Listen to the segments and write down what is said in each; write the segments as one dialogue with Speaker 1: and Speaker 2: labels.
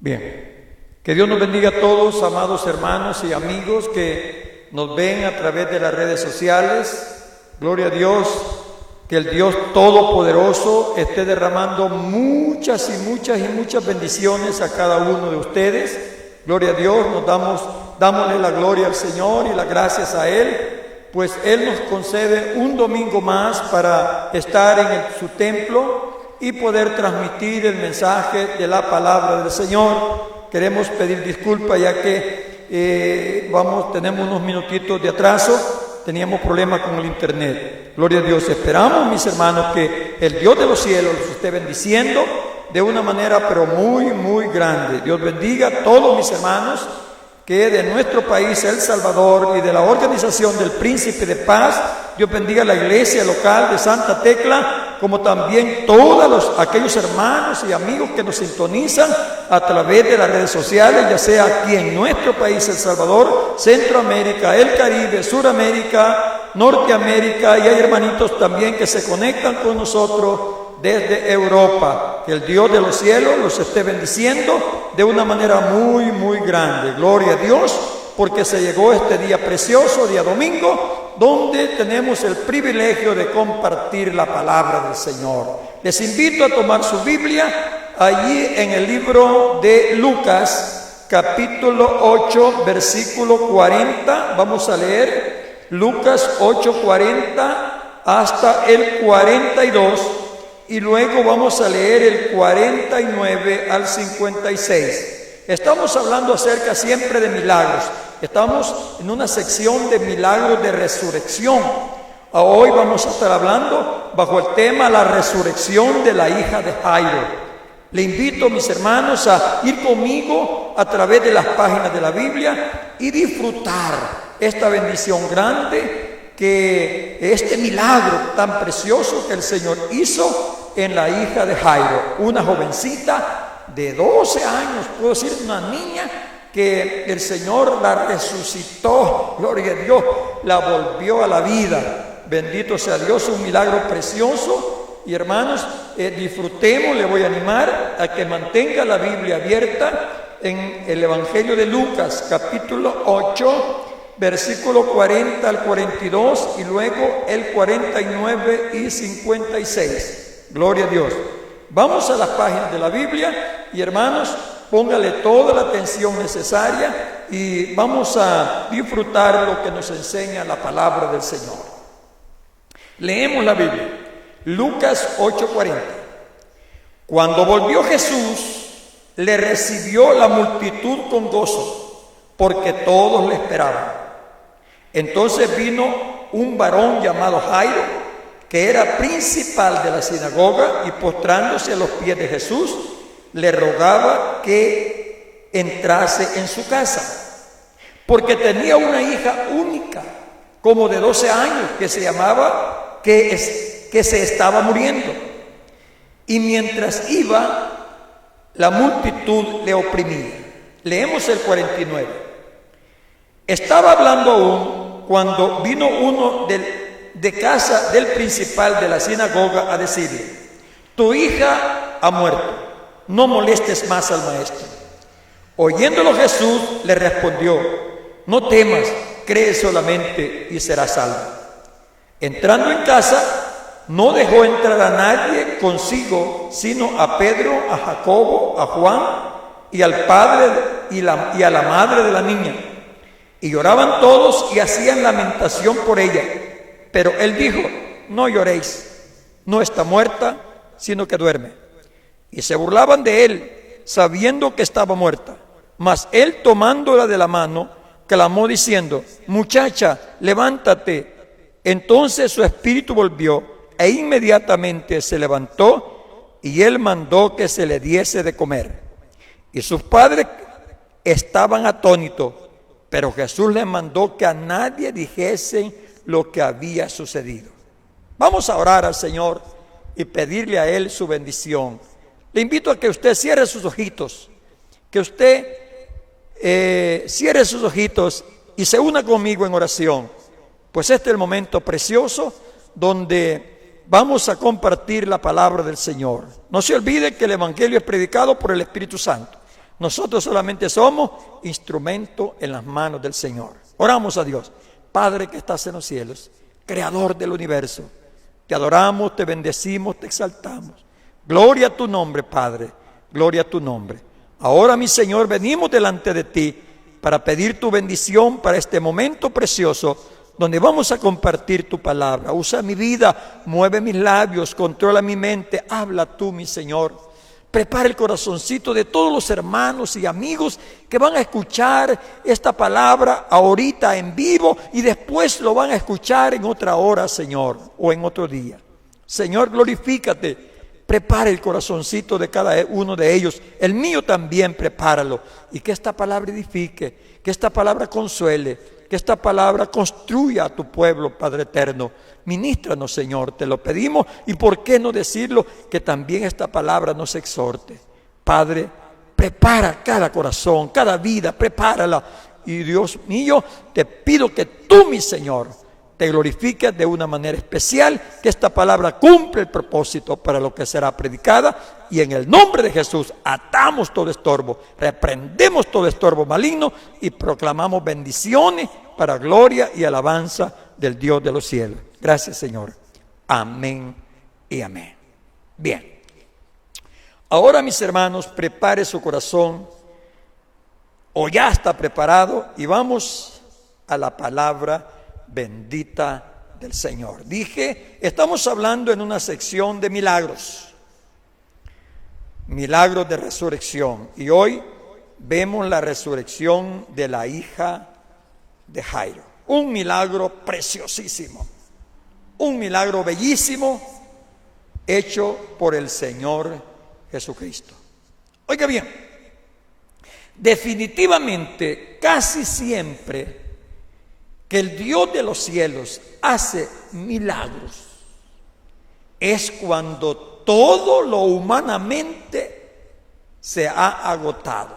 Speaker 1: Bien, que Dios nos bendiga a todos, amados hermanos y amigos que nos ven a través de las redes sociales. Gloria a Dios, que el Dios Todopoderoso esté derramando muchas bendiciones a cada uno de ustedes. Gloria a Dios, dámosle la gloria al Señor y las gracias a Él, pues Él nos concede un domingo más para estar en su templo y poder transmitir el mensaje de la palabra del Señor. Queremos pedir disculpas ya que tenemos unos minutitos de atraso, teníamos problemas con el internet. Gloria a Dios, esperamos, mis hermanos, que el Dios de los cielos los esté bendiciendo de una manera pero muy grande. Dios bendiga a todos mis hermanos que de nuestro país, El Salvador, y de la organización del Príncipe de Paz. Dios bendiga a la iglesia local de Santa Tecla, como también todos aquellos hermanos y amigos que nos sintonizan a través de las redes sociales, ya sea aquí en nuestro país, El Salvador, Centroamérica, el Caribe, Suramérica, Norteamérica, y hay hermanitos también que se conectan con nosotros desde Europa. Que el Dios de los cielos los esté bendiciendo de una manera muy grande. Gloria a Dios, porque se llegó este día precioso, día domingo, donde tenemos el privilegio de compartir la palabra del Señor. Les invito a tomar su Biblia allí en el libro de Lucas, capítulo 8, versículo 40. Vamos a leer Lucas 8:40 hasta el 42. Y luego vamos a leer el 49 al 56. Estamos hablando acerca siempre de milagros. Estamos en una sección de milagros de resurrección. Hoy vamos a estar hablando bajo el tema la resurrección de la hija de Jairo. Le invito, mis hermanos, a ir conmigo a través de las páginas de la Biblia y disfrutar esta bendición grande, que este milagro tan precioso que el Señor hizo en la hija de Jairo, una jovencita de 12 años, puedo decir una niña, que el Señor la resucitó, gloria a Dios, la volvió a la vida. Bendito sea Dios, un milagro precioso. Y hermanos, disfrutemos. Le voy a animar a que mantenga la Biblia abierta en el Evangelio de Lucas, capítulo 8, versículo 40 al 42, y luego el 49 y 56. Gloria a Dios. Vamos a las páginas de la Biblia y, hermanos, póngale toda la atención necesaria y vamos a disfrutar lo que nos enseña la palabra del Señor. Leemos la Biblia. Lucas 8:40. Cuando volvió Jesús, le recibió la multitud con gozo, porque todos le esperaban. Entonces vino un varón llamado Jairo, que era principal de la sinagoga, y postrándose a los pies de Jesús, le rogaba que entrase en su casa, porque tenía una hija única, como de 12 años, que se llamaba, que se estaba muriendo. Y mientras iba, la multitud le oprimía. Leemos el 49. Estaba hablando aún cuando vino uno de casa del principal de la sinagoga a decirle: tu hija ha muerto, no molestes más al maestro. Oyéndolo Jesús le respondió: no temas, cree solamente y serás salvo. Entrando en casa, no dejó entrar a nadie consigo, sino a Pedro, a Jacobo, a Juan y al padre y a la madre de la niña. Y lloraban todos y hacían lamentación por ella. Pero él dijo: no lloréis, no está muerta, sino que duerme. Y se burlaban de él, sabiendo que estaba muerta. Mas él, tomándola de la mano, clamó diciendo: muchacha, levántate. Entonces su espíritu volvió, e inmediatamente se levantó, y él mandó que se le diese de comer. Y sus padres estaban atónitos, pero Jesús les mandó que a nadie dijesen lo que había sucedido. Vamos a orar al Señor y pedirle a Él su bendición. Le invito a que usted cierre sus ojitos, que usted cierre sus ojitos y se una conmigo en oración, pues este es el momento precioso donde vamos a compartir la palabra del Señor. No se olvide que el Evangelio es predicado por el Espíritu Santo. Nosotros solamente somos instrumento en las manos del Señor. Oramos a Dios. Padre que estás en los cielos, Creador del universo, te adoramos, te bendecimos, te exaltamos. Gloria a tu nombre, Padre, gloria a tu nombre. Ahora, mi Señor, venimos delante de ti para pedir tu bendición para este momento precioso donde vamos a compartir tu palabra. Usa mi vida, mueve mis labios, controla mi mente, habla tú, mi Señor. Prepara el corazoncito de todos los hermanos y amigos que van a escuchar esta palabra ahorita en vivo y después lo van a escuchar en otra hora, Señor, o en otro día. Señor, glorifícate. Prepara el corazoncito de cada uno de ellos. El mío también, prepáralo. Y que esta palabra edifique, que esta palabra consuele, que esta palabra construya a tu pueblo, Padre eterno. Ministranos, Señor, te lo pedimos. Y por qué no decirlo, que también esta palabra nos exhorte. Padre, prepara cada corazón, cada vida, prepárala. Y Dios mío, te pido que tú, mi Señor, te glorifiques de una manera especial, que esta palabra cumple el propósito para lo que será predicada, y en el nombre de Jesús atamos todo estorbo, reprendemos todo estorbo maligno y proclamamos bendiciones para gloria y alabanza del Dios de los cielos. Gracias, Señor. Amén y amén. Bien. Ahora, mis hermanos, prepare su corazón, o ya está preparado, y vamos a la palabra bendita del Señor. Dije, estamos hablando en una sección de milagros, milagros de resurrección, y hoy vemos la resurrección de la hija de Jairo. Un milagro preciosísimo, un milagro bellísimo hecho por el Señor Jesucristo. Oiga bien, definitivamente casi siempre que el Dios de los cielos hace milagros es cuando todo lo humanamente se ha agotado.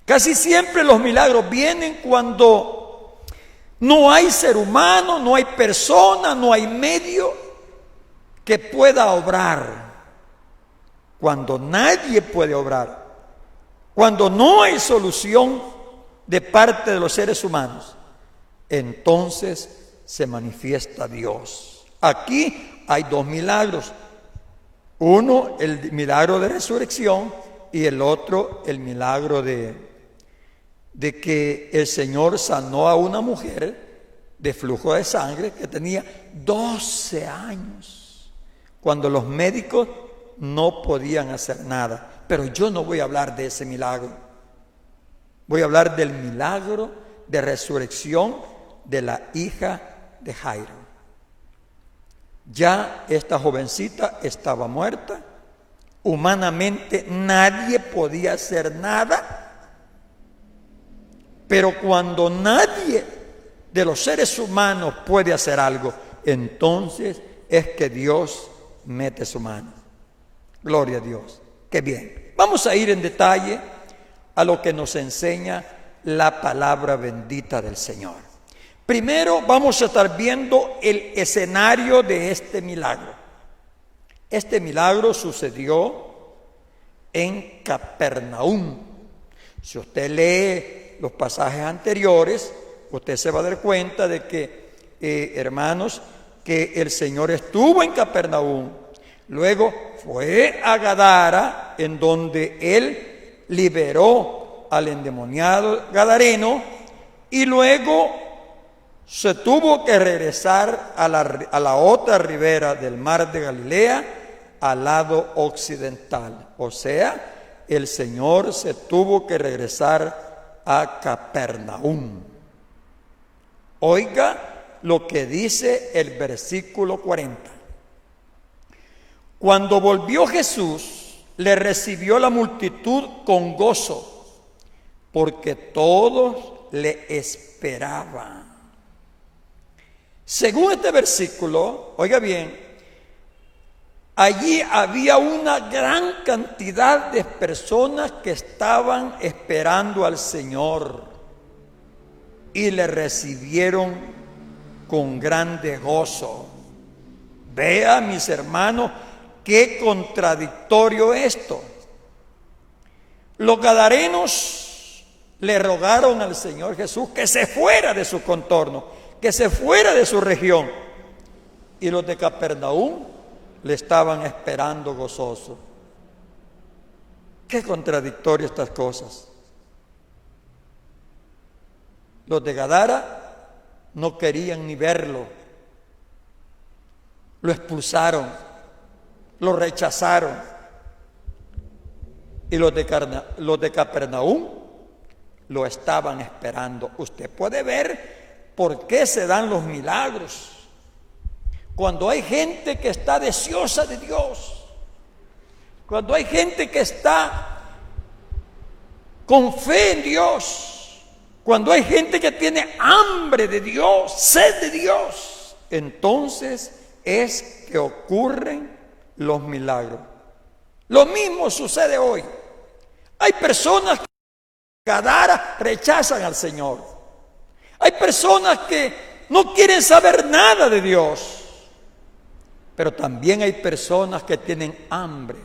Speaker 1: Casi siempre los milagros vienen cuando no hay ser humano, no hay persona, no hay medio que pueda obrar. Cuando nadie puede obrar, cuando no hay solución de parte de los seres humanos, entonces se manifiesta Dios. Aquí hay dos milagros. Uno, el milagro de resurrección, y el otro, el milagro de que el Señor sanó a una mujer de flujo de sangre que tenía 12 años, cuando los médicos no podían hacer nada. Pero yo no voy a hablar de ese milagro. Voy a hablar del milagro de resurrección de la hija de Jairo. Ya esta jovencita estaba muerta, humanamente nadie podía hacer nada, pero cuando nadie de los seres humanos puede hacer algo, entonces es que Dios mete su mano. Gloria a Dios. Qué bien. Vamos a ir en detalle a lo que nos enseña la palabra bendita del Señor. Primero vamos a estar viendo el escenario de este milagro. Este milagro sucedió en Capernaum. Si usted lee los pasajes anteriores, usted se va a dar cuenta de que, hermanos, que el Señor estuvo en Capernaum. Luego fue a Gadara, en donde Él liberó al endemoniado gadareno, y luego se tuvo que regresar a la otra ribera del mar de Galilea, al lado occidental. O sea, el Señor se tuvo que regresar a Capernaum. Oiga lo que dice el versículo 40. Cuando volvió Jesús, le recibió la multitud con gozo, porque todos le esperaban. Según este versículo, oiga bien, allí había una gran cantidad de personas que estaban esperando al Señor y le recibieron con grande gozo. Vea, mis hermanos, qué contradictorio esto. Los gadarenos le rogaron al Señor Jesús que se fuera de su contorno, que se fuera de su región. Y los de Capernaum le estaban esperando gozosos. Qué contradictorio estas cosas. Los de Gadara no querían ni verlo. Lo expulsaron, lo rechazaron. Y los de Capernaum lo estaban esperando. Usted puede ver por qué se dan los milagros. Cuando hay gente que está deseosa de Dios, cuando hay gente que está con fe en Dios, cuando hay gente que tiene hambre de Dios, sed de Dios, entonces es que ocurren los milagros. Lo mismo sucede hoy. Hay personas que en Gadara rechazan al Señor. Hay personas que no quieren saber nada de Dios. Pero también hay personas que tienen hambre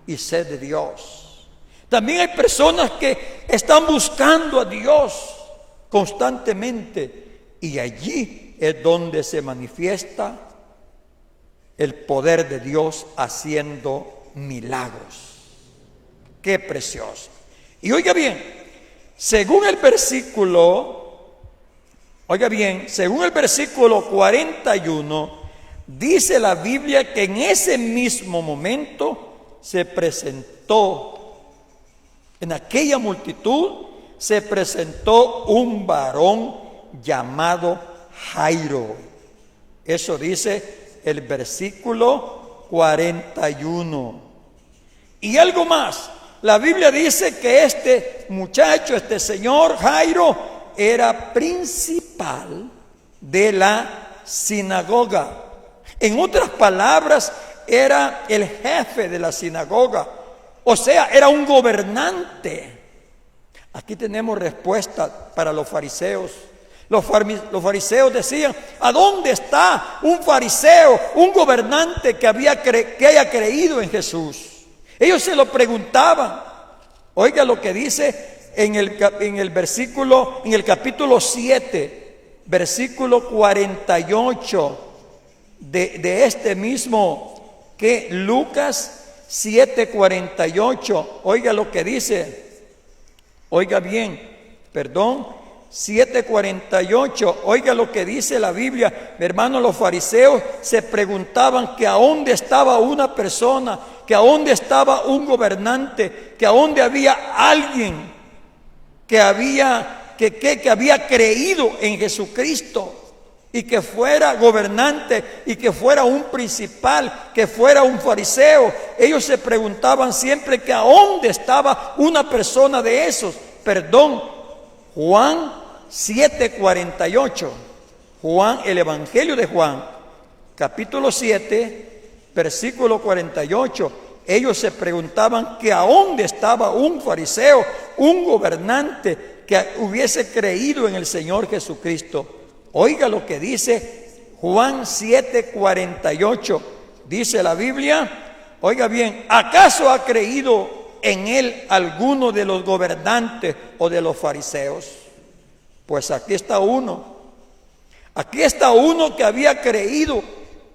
Speaker 1: y sed de Dios. También hay personas que están buscando a Dios constantemente. Y allí es donde se manifiesta el poder de Dios haciendo milagros. Qué precioso. Y oiga bien, según el versículo 41, dice la Biblia que en ese mismo momento se presentó, en aquella multitud, se presentó un varón llamado Jairo. Eso dice el versículo 41. Y algo más, la Biblia dice que este muchacho, este señor Jairo, era principal de la sinagoga. En otras palabras, era el jefe de la sinagoga. O sea, era un gobernante. Aquí tenemos respuesta para los fariseos. Los fariseos decían: ¿a dónde está un fariseo, un gobernante que haya creído en Jesús? Ellos se lo preguntaban. Oiga lo que dice en el capítulo 7, versículo 48 de este mismo que Lucas 7:48. Oiga lo que dice. Oiga bien, 7:48. Oiga lo que dice la Biblia. Hermanos, los fariseos se preguntaban que a dónde estaba una persona, que a dónde estaba un gobernante, que a dónde había alguien que había creído en Jesucristo y que fuera gobernante y que fuera un principal, que fuera un fariseo. Ellos se preguntaban siempre que a dónde estaba una persona de esos. Juan 7:48. Juan, el Evangelio de Juan, capítulo 7, versículo 48. Ellos se preguntaban que a dónde estaba un fariseo, un gobernante que hubiese creído en el Señor Jesucristo. Oiga lo que dice Juan 7:48. Dice la Biblia, oiga bien: ¿acaso ha creído en él alguno de los gobernantes o de los fariseos? Pues aquí está uno. Aquí está uno que había creído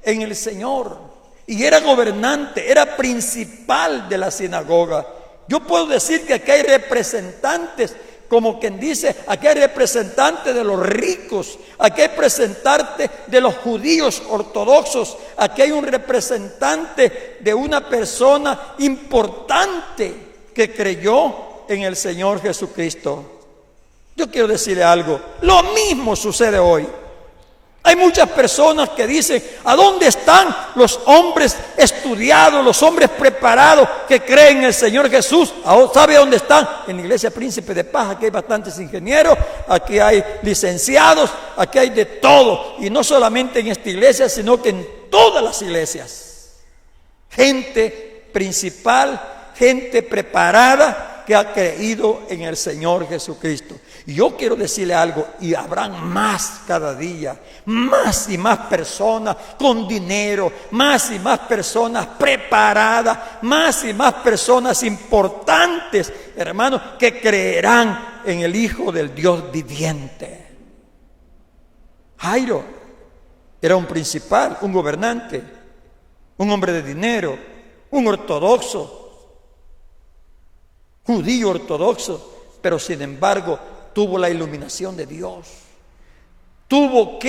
Speaker 1: en el Señor y era gobernante, era principal de la sinagoga. Yo puedo decir que aquí hay representantes, como quien dice, aquí hay representantes de los ricos, aquí hay representantes de los judíos ortodoxos, aquí hay un representante de una persona importante que creyó en el Señor Jesucristo. Yo quiero decirle algo, lo mismo sucede hoy. Hay muchas personas que dicen: ¿a dónde están los hombres estudiados, los hombres preparados que creen en el Señor Jesús? ¿Sabe dónde están? En la iglesia Príncipe de Paz. Aquí hay bastantes ingenieros, aquí hay licenciados, aquí hay de todo. Y no solamente en esta iglesia, sino que en todas las iglesias. Gente principal, gente preparada, que ha creído en el Señor Jesucristo. Y yo quiero decirle algo, y habrán más cada día, más y más personas con dinero, más y más personas preparadas, más y más personas importantes, hermanos, que creerán en el Hijo del Dios viviente. Jairo era un principal, un gobernante, un hombre de dinero, un ortodoxo, judío ortodoxo, pero sin embargo tuvo la iluminación de Dios. Tuvo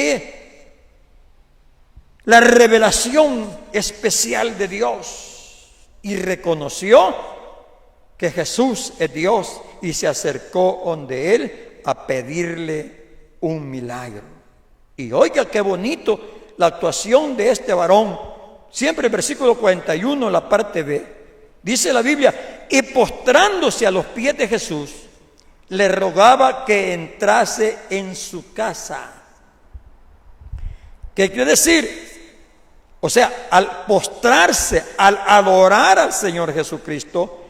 Speaker 1: la revelación especial de Dios y reconoció que Jesús es Dios y se acercó donde Él a pedirle un milagro. Y oiga qué bonito la actuación de este varón. Siempre el versículo 41, la parte B, dice la Biblia, y postrándose a los pies de Jesús, le rogaba que entrase en su casa. ¿Qué quiere decir? O sea, al postrarse, al adorar al Señor Jesucristo,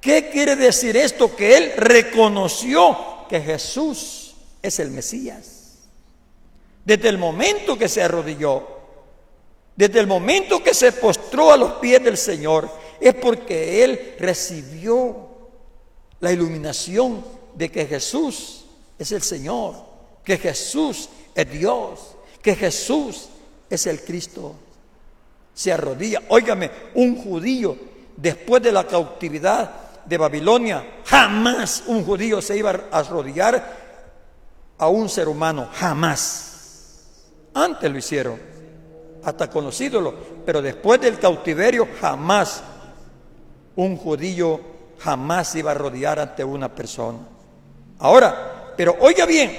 Speaker 1: ¿qué quiere decir esto? Que él reconoció que Jesús es el Mesías. Desde el momento que se arrodilló, desde el momento que se postró a los pies del Señor, es porque él recibió la iluminación de que Jesús es el Señor, que Jesús es Dios, que Jesús es el Cristo. Se arrodilla. Óigame, un judío después de la cautividad de Babilonia, jamás un judío se iba a arrodillar a un ser humano, jamás. Antes lo hicieron, hasta con los ídolos, pero después del cautiverio jamás un judío jamás iba a arrodillar ante una persona. Ahora, pero oiga bien,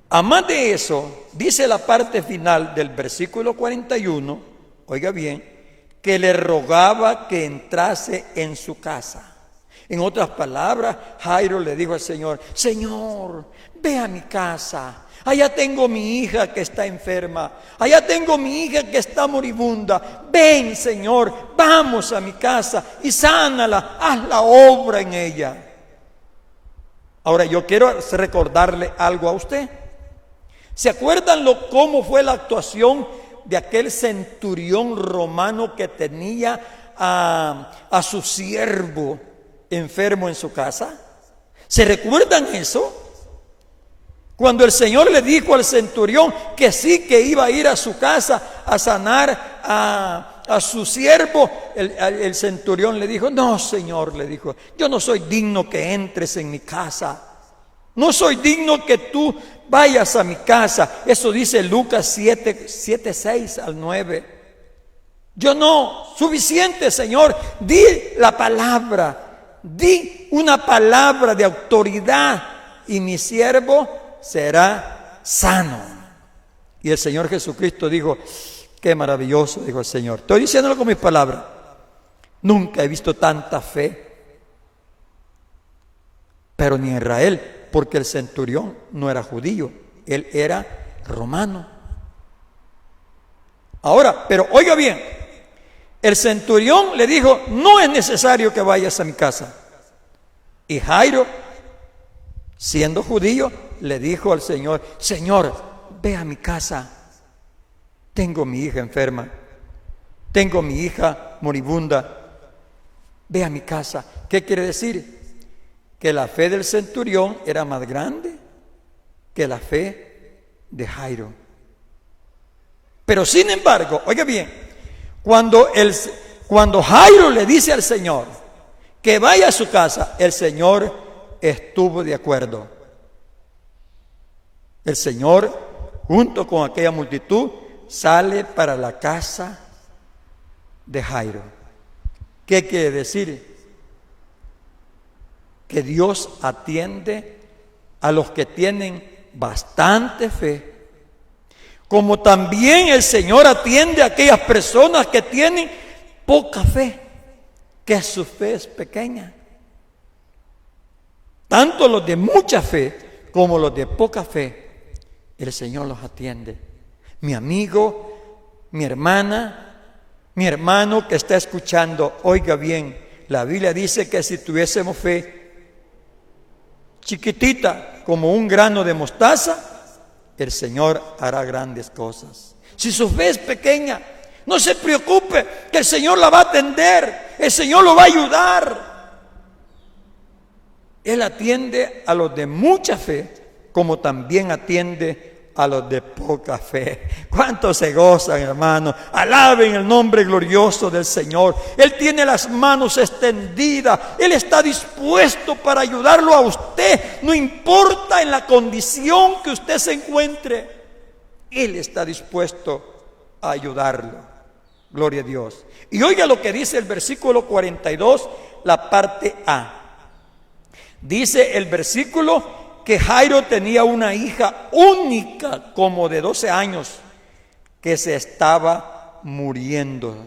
Speaker 1: además de eso, dice la parte final del versículo 41, oiga bien, que le rogaba que entrase en su casa. En otras palabras, Jairo le dijo al Señor, Señor, ve a mi casa. Allá tengo mi hija que está enferma. Allá tengo mi hija que está moribunda. Ven, Señor, vamos a mi casa y sánala. Haz la obra en ella. Ahora, yo quiero recordarle algo a usted. ¿Se acuerdan cómo fue la actuación de aquel centurión romano que tenía a su siervo enfermo en su casa? ¿Se recuerdan eso? Cuando el Señor le dijo al centurión que sí, que iba a ir a su casa a sanar a su siervo, el centurión le dijo, no, Señor, le dijo, yo no soy digno que entres en mi casa. No soy digno que tú vayas a mi casa. Eso dice Lucas 7, 6 al 9. Yo no, suficiente, Señor, di la palabra, di una palabra de autoridad y mi siervo será sano. Y el Señor Jesucristo dijo, qué maravilloso, dijo el Señor. Estoy diciéndolo con mis palabras. Nunca he visto tanta fe, pero ni en Israel, porque el centurión no era judío, él era romano. Ahora, pero oiga bien, el centurión le dijo, no es necesario que vayas a mi casa. Y Jairo, siendo judío, le dijo al Señor, Señor, ve a mi casa. Tengo mi hija enferma. Tengo mi hija moribunda. Ve a mi casa. ¿Qué quiere decir? Que la fe del centurión era más grande que la fe de Jairo. Pero sin embargo, oiga bien, cuando Jairo le dice al Señor que vaya a su casa, el Señor estuvo de acuerdo. El Señor, junto con aquella multitud, sale para la casa de Jairo. ¿Qué quiere decir? Que Dios atiende a los que tienen bastante fe, como también el Señor atiende a aquellas personas que tienen poca fe, que su fe es pequeña. Tanto los de mucha fe como los de poca fe, el Señor los atiende. Mi amigo, mi hermana, mi hermano que está escuchando, oiga bien, la Biblia dice que si tuviésemos fe chiquitita como un grano de mostaza, el Señor hará grandes cosas. Si su fe es pequeña, no se preocupe, que el Señor la va a atender, el Señor lo va a ayudar. Él atiende a los de mucha fe, como también atiende a los de poca fe. ¿Cuántos se gozan, hermanos? Alaben el nombre glorioso del Señor. Él tiene las manos extendidas. Él está dispuesto para ayudarlo a usted. No importa en la condición que usted se encuentre. Él está dispuesto a ayudarlo. Gloria a Dios. Y oiga lo que dice el versículo 42, la parte A. Dice el versículo que Jairo tenía una hija única como de 12 años que se estaba muriendo.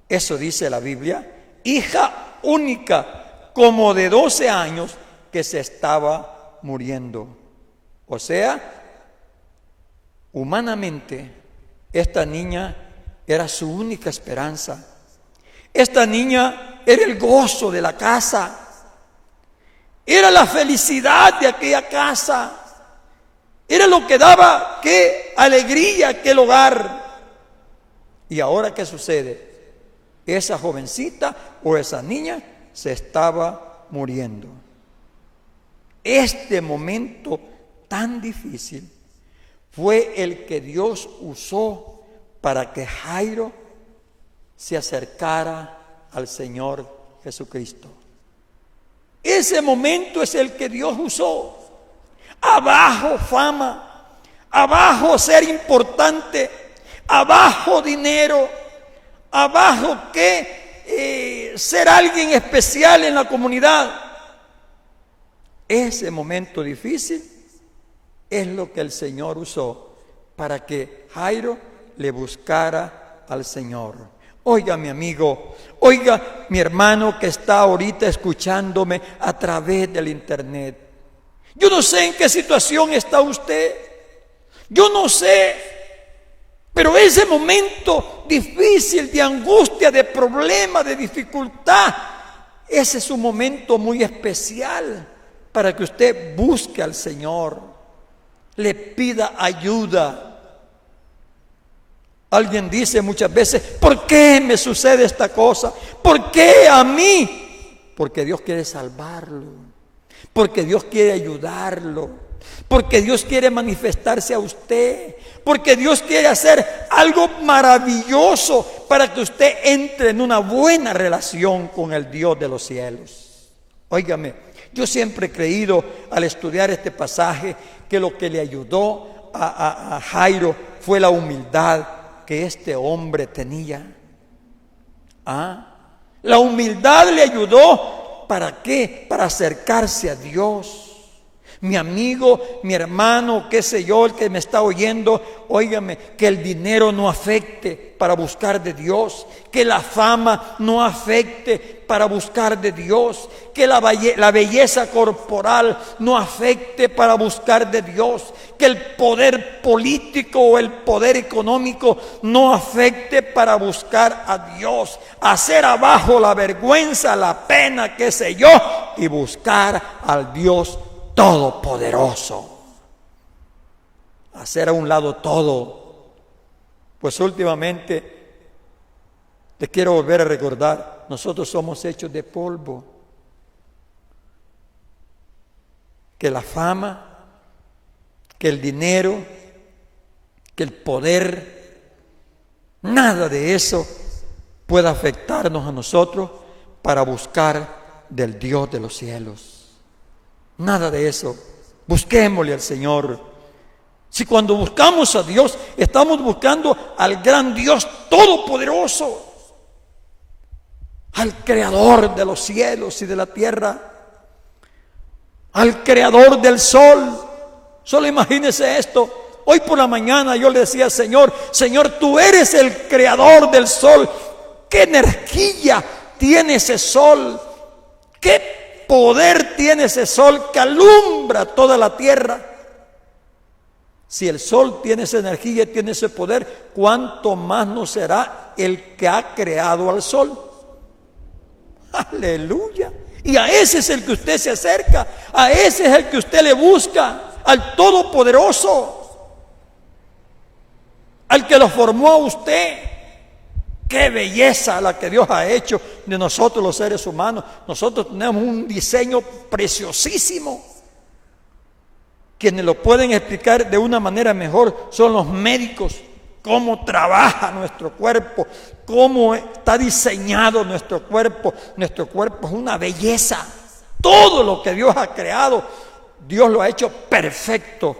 Speaker 1: Eso dice la Biblia, hija única como de 12 años que se estaba muriendo. O sea, humanamente, esta niña era su única esperanza. Esta niña era el gozo de la casa. Era la felicidad de aquella casa. Era lo que daba qué alegría a aquel hogar. Y ahora, ¿qué sucede? Esa jovencita o esa niña se estaba muriendo. Este momento tan difícil fue el que Dios usó para que Jairo se acercara al Señor Jesucristo. Ese momento es el que Dios usó. Abajo fama, abajo ser importante, abajo dinero, abajo ser alguien especial en la comunidad. Ese momento difícil es lo que el Señor usó para que Jairo le buscara al Señor. Oiga, mi amigo, oiga, mi hermano que está ahorita escuchándome a través del internet. Yo no sé en qué situación está usted. Yo no sé. Pero ese momento difícil, de angustia, de problema, de dificultad, ese es un momento muy especial para que usted busque al Señor, le pida ayuda. Alguien dice muchas veces, ¿por qué me sucede esta cosa? ¿Por qué a mí? Porque Dios quiere salvarlo, porque Dios quiere ayudarlo, porque Dios quiere manifestarse a usted, porque Dios quiere hacer algo maravilloso para que usted entre en una buena relación con el Dios de los cielos. Óigame, yo siempre he creído al estudiar este pasaje que lo que le ayudó a Jairo fue la humildad que este hombre tenía. La humildad le ayudó, ¿para qué? Para acercarse a Dios. Mi amigo, mi hermano, qué sé yo, el que me está oyendo, óigame, que el dinero no afecte para buscar de Dios, que la fama no afecte para buscar de Dios, que la belleza corporal no afecte para buscar de Dios, que el poder político o el poder económico no afecte para buscar a Dios, hacer abajo la vergüenza, la pena, qué sé yo, y buscar al Dios Todopoderoso. Hacer a un lado todo. Pues últimamente te quiero volver a recordar, nosotros somos hechos de polvo. Que la fama, que el dinero, que el poder, nada de eso pueda afectarnos a nosotros para buscar del Dios de los cielos. Nada de eso. Busquémosle al Señor. Si cuando buscamos a Dios, estamos buscando al gran Dios Todopoderoso, al Creador de los cielos y de la tierra, al Creador del sol. Solo imagínese esto. Hoy por la mañana yo le decía al Señor, Señor, tú eres el Creador del sol. ¿Qué energía tiene ese sol? ¿Qué poder tiene ese sol que alumbra toda la tierra? Si el sol tiene esa energía y tiene ese poder, ¿cuánto más no será el que ha creado al sol? Aleluya. Y a ese es el que usted se acerca, a ese es el que usted le busca, al Todopoderoso, al que lo formó a usted. Qué belleza la que Dios ha hecho de nosotros los seres humanos. Nosotros tenemos un diseño preciosísimo. Quienes lo pueden explicar de una manera mejor son los médicos. Cómo trabaja nuestro cuerpo, cómo está diseñado nuestro cuerpo. Nuestro cuerpo es una belleza. Todo lo que Dios ha creado, Dios lo ha hecho perfecto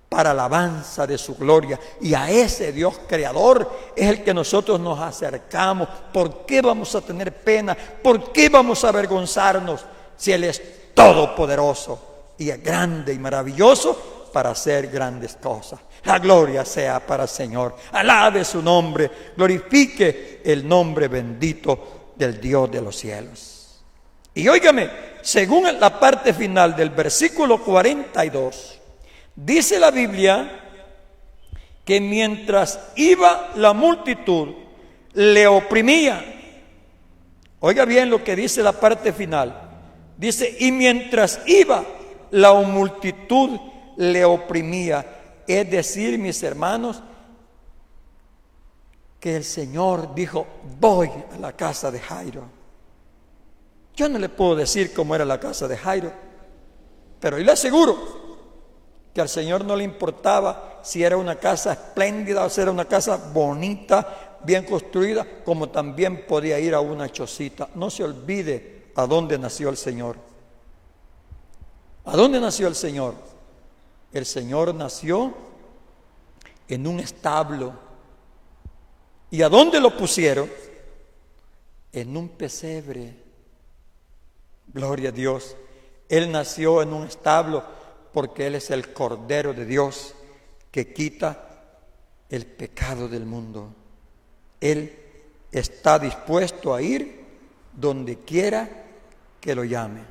Speaker 1: para alabanza de su gloria. Y a ese Dios creador es el que nosotros nos acercamos. ¿Por qué vamos a tener pena? ¿Por qué vamos a avergonzarnos si Él es todopoderoso y es grande y maravilloso para hacer grandes cosas? La gloria sea para el Señor. Alabe su nombre, glorifique el nombre bendito del Dios de los cielos. Y óigame, según la parte final del versículo 42, dice la Biblia que mientras iba la multitud, le oprimía. Oiga bien lo que dice la parte final. Dice, y mientras iba la multitud, le oprimía. Es decir, mis hermanos, que el Señor dijo, voy a la casa de Jairo. Yo no le puedo decir cómo era la casa de Jairo, pero yo le aseguro que al Señor no le importaba si era una casa espléndida o si era una casa bonita, bien construida, como también podía ir a una chocita. No se olvide a dónde nació el Señor. ¿A dónde nació el Señor? El Señor nació en un establo. ¿Y a dónde lo pusieron? En un pesebre. Gloria a Dios. Él nació en un establo porque Él es el Cordero de Dios que quita el pecado del mundo. Él está dispuesto a ir donde quiera que lo llame.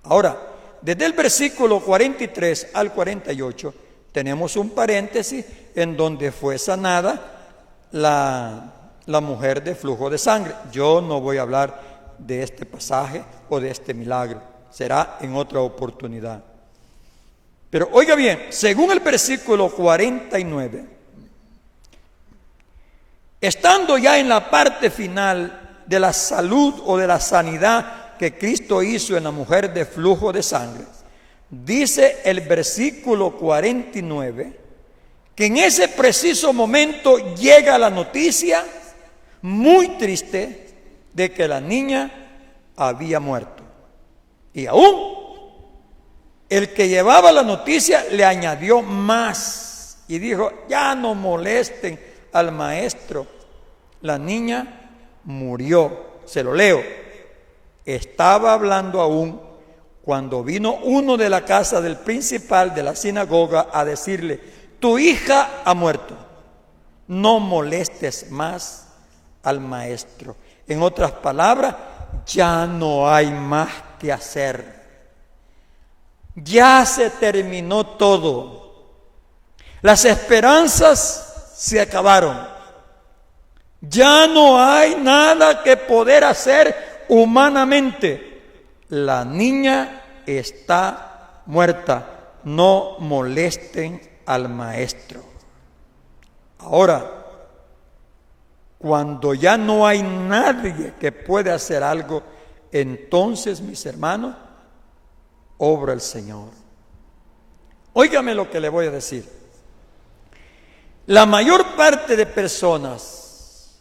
Speaker 1: Ahora, desde el versículo 43 al 48 tenemos un paréntesis en donde fue sanada la mujer de flujo de sangre. Yo no voy a hablar de este pasaje o de este milagro, será en otra oportunidad. Pero oiga bien, según el versículo 49, estando ya en la parte final de la salud o de la sanidad que Cristo hizo en la mujer de flujo de sangre, dice el versículo 49 que en ese preciso momento llega la noticia muy triste de que la niña había muerto. Y aún el que llevaba la noticia le añadió más y dijo, ya no molesten al maestro, la niña murió. Se lo leo. Estaba hablando aún cuando vino uno de la casa del principal de la sinagoga a decirle, tu hija ha muerto, no molestes más al maestro. En otras palabras, ya no hay más que hacer. Ya se terminó todo. Las esperanzas se acabaron. Ya no hay nada que poder hacer humanamente. La niña está muerta. No molesten al maestro. Ahora, cuando ya no hay nadie que pueda hacer algo, entonces, mis hermanos, obra el Señor. Óigame lo que le voy a decir. La mayor parte de personas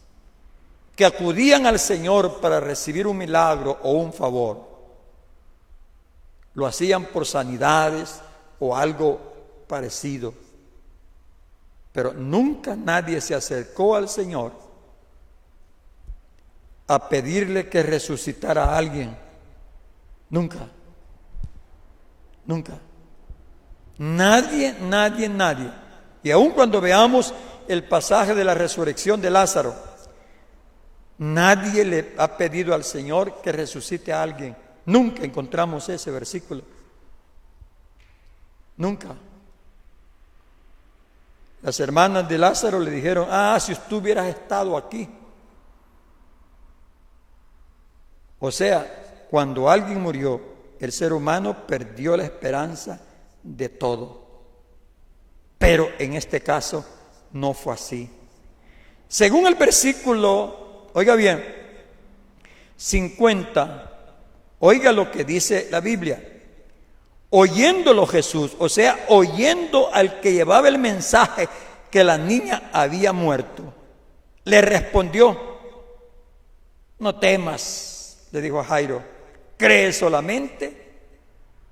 Speaker 1: que acudían al Señor para recibir un milagro o un favor, lo hacían por sanidades o algo parecido. Pero nunca nadie se acercó al Señor a pedirle que resucitara a alguien. Nunca. Nunca. Nadie. Y aun cuando veamos el pasaje de la resurrección de Lázaro, nadie le ha pedido al Señor que resucite a alguien. Nunca encontramos ese versículo. Nunca. Las hermanas de Lázaro le dijeron, si tú hubieras estado aquí. O sea, cuando alguien murió, el ser humano perdió la esperanza de todo. Pero en este caso no fue así. Según el versículo, oiga bien, 50, oiga lo que dice la Biblia. Oyéndolo Jesús, o sea, oyendo al que llevaba el mensaje que la niña había muerto, le respondió: no temas, le dijo a Jairo, cree solamente